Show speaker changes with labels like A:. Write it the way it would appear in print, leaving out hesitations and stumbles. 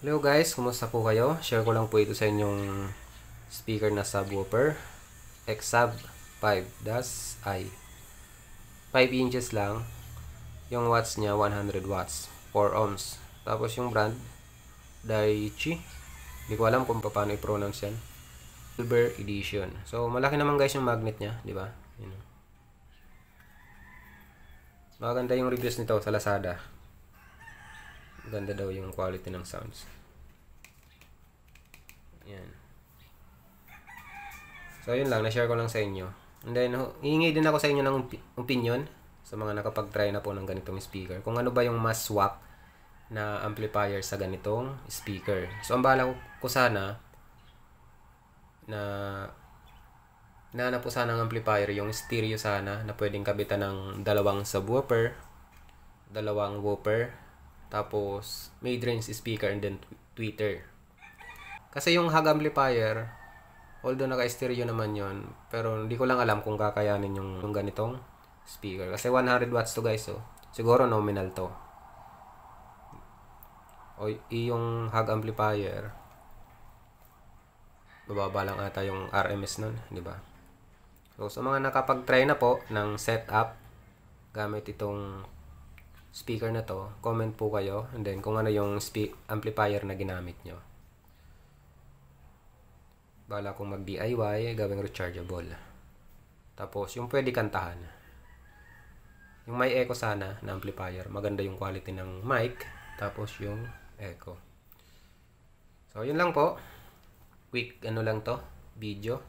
A: Hello guys, kumusta po kayo? Share ko lang po ito sa inyong speaker na subwoofer X-Sub 5-i 5 inches lang. Yung watts niya 100 watts 4 ohms. Tapos yung brand Daichi, hindi ko alam kung paano i-pronounce yan. Silver edition. So malaki naman guys yung magnet niya, di ba? Maganda yung reviews nito sa Lazada. Ganda daw yung quality ng sounds. Yan. So yun lang, na-share ko lang sa inyo. And then hihingi din ako sa inyo ng opinion sa mga nakapag-try na po ng ganitong speaker. Kung ano ba yung mas swak na amplifier sa ganitong speaker. So ang bala ko sana na po sana ng amplifier yung stereo sana na pwedeng kabitan ng dalawang subwoofer, dalawang woofer, tapos mid-range speaker and then tweeter. Kasi yung hug amplifier, although naka-stereo naman yon, pero hindi ko lang alam kung kakayanin yung ganitong speaker. Kasi 100 watts to guys, so siguro nominal to. O yung hug amplifier, bababa lang ata yung RMS nun, di ba? So sa mga nakapag-try na po ng setup gamit itong speaker na to, comment po kayo, and then kung ano yung amplifier na ginamit nyo. Bala kong mag DIY, gawing rechargeable. Tapos yung pwede kantahan, yung may echo sana na amplifier, maganda yung quality ng mic, tapos yung echo. So yun lang po, quick ano lang to video.